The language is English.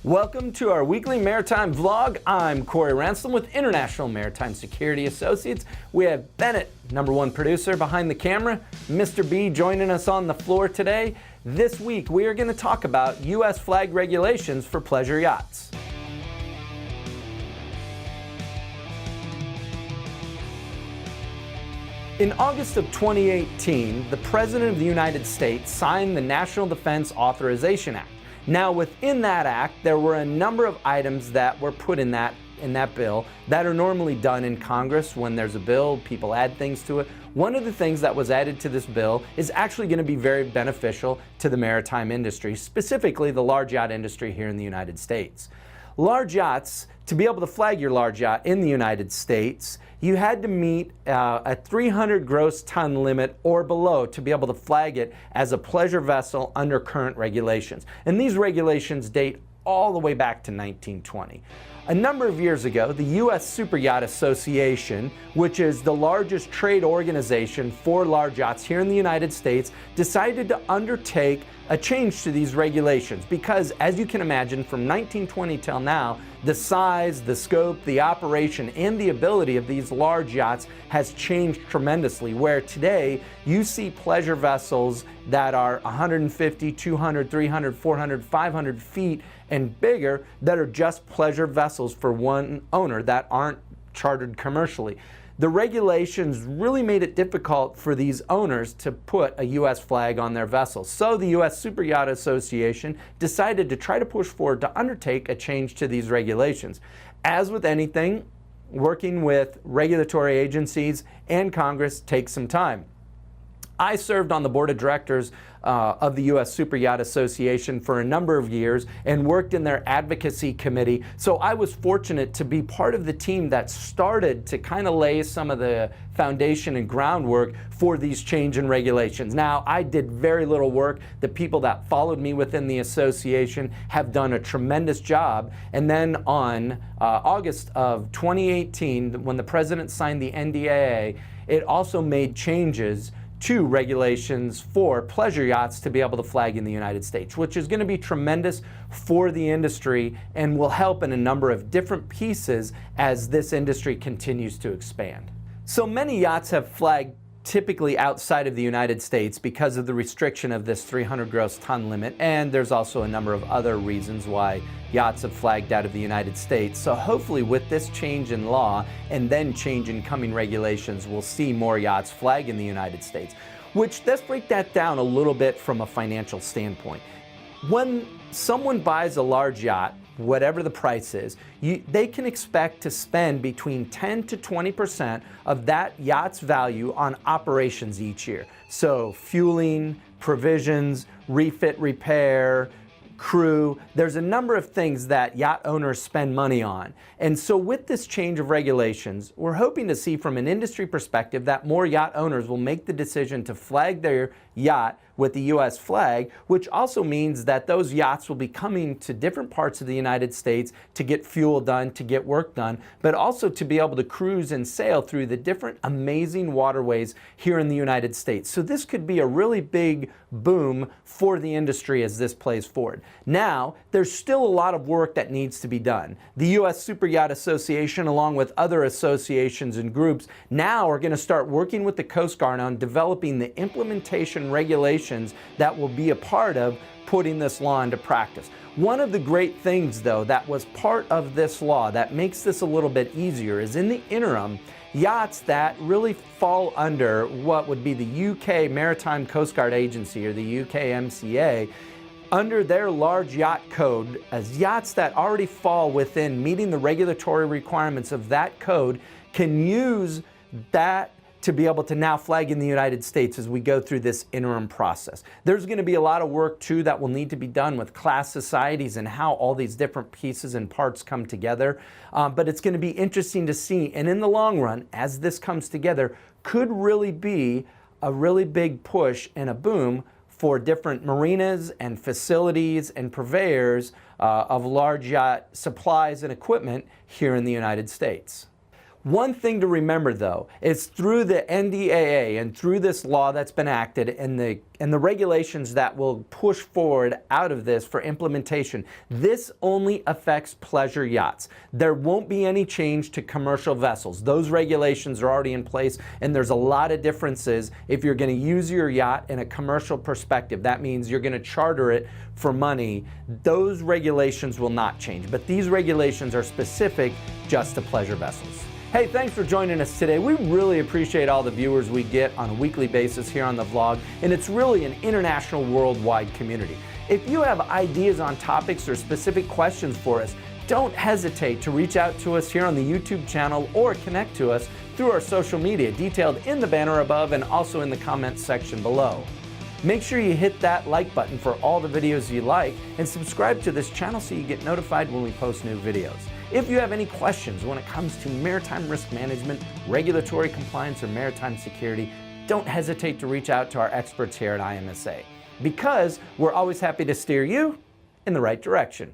Welcome to our weekly maritime vlog. I'm Corey Ransom with International Maritime Security Associates. We have Bennett, #1 producer behind the camera, Mr. B joining us on the floor today. This week we are going to talk about U.S. flag regulations for pleasure yachts. In August of 2018, the President of the United States signed the National Defense Authorization Act. Now, within that act, there were a number of items that were put in that bill that are normally done in Congress. When there's a bill, people add things to it. One of the things that was added to this bill is actually going to be very beneficial to the maritime industry, specifically the large yacht industry here in the United States. Large yachts, to be able to flag your large yacht in the United States, you had to meet a 300 gross ton limit or below to be able to flag it as a pleasure vessel under current regulations. And these regulations date all the way back to 1920. A number of years ago, the U.S. Super Yacht Association, which is the largest trade organization for large yachts here in the United States, decided to undertake a change to these regulations because, as you can imagine, from 1920 till now, the size, the scope, the operation, and the ability of these large yachts has changed tremendously, where today you see pleasure vessels that are 150, 200, 300, 400, 500 feet and bigger that are just pleasure vessels for one owner that aren't chartered commercially. The regulations really made it difficult for these owners to put a U.S. flag on their vessels. So the U.S. Super Yacht Association decided to try to push forward to undertake a change to these regulations. As with anything, working with regulatory agencies and Congress takes some time. I served on the board of directors of the U.S. Super Yacht Association for a number of years and worked in their advocacy committee. So I was fortunate to be part of the team that started to kind of lay some of the foundation and groundwork for these change in regulations. Now, I did very little work. The people that followed me within the association have done a tremendous job. And then on August of 2018, when the president signed the NDAA, it also made changes to regulations for pleasure yachts to be able to flag in the United States, which is going to be tremendous for the industry and will help in a number of different pieces as this industry continues to expand. So many yachts have flagged typically outside of the United States because of the restriction of this 300 gross ton limit, and there's also a number of other reasons why yachts have flagged out of the United States. So hopefully with this change in law and then change in coming regulations, we'll see more yachts flag in the United States. Which, let's break that down a little bit from a financial standpoint. When someone buys a large yacht, whatever the price is, they can expect to spend between 10 to 20% of that yacht's value on operations each year. So fueling, provisions, refit, repair, crew, there's a number of things that yacht owners spend money on. And so with this change of regulations, we're hoping to see from an industry perspective that more yacht owners will make the decision to flag their yacht with the U.S. flag, which also means that those yachts will be coming to different parts of the United States to get fuel done, to get work done, but also to be able to cruise and sail through the different amazing waterways here in the United States. So this could be a really big boom for the industry as this plays forward. Now, there's still a lot of work that needs to be done. The U.S. Super Yacht Association, along with other associations and groups, now are going to start working with the Coast Guard on developing the implementation regulations that will be a part of putting this law into practice. One of the great things, though, that was part of this law that makes this a little bit easier is in the interim, yachts that really fall under what would be the UK Maritime Coast Guard Agency or the UKMCA, under their large yacht code, as yachts that already fall within meeting the regulatory requirements of that code can use that to be able to now flag in the United States as we go through this interim process. There's going to be a lot of work too that will need to be done with class societies and how all these different pieces and parts come together. But it's going to be interesting to see, and in the long run, as this comes together, could really be a really big push and a boom for different marinas and facilities and purveyors of large yacht supplies and equipment here in the United States. One thing to remember though is through the NDAA and through this law that's been acted and the regulations that will push forward out of this for implementation, this only affects pleasure yachts. There won't be any change to commercial vessels. Those regulations are already in place, and there's a lot of differences if you're going to use your yacht in a commercial perspective. That means you're going to charter it for money. Those regulations will not change, but these regulations are specific just to pleasure vessels. Hey, thanks for joining us today. We really appreciate all the viewers we get on a weekly basis here on the vlog, and it's really an international, worldwide community. If you have ideas on topics or specific questions for us, don't hesitate to reach out to us here on the YouTube channel or connect to us through our social media, detailed in the banner above and also in the comments section below. Make sure you hit that like button for all the videos you like, and subscribe to this channel so you get notified when we post new videos. If you have any questions when it comes to maritime risk management, regulatory compliance, or maritime security, don't hesitate to reach out to our experts here at IMSA, because we're always happy to steer you in the right direction.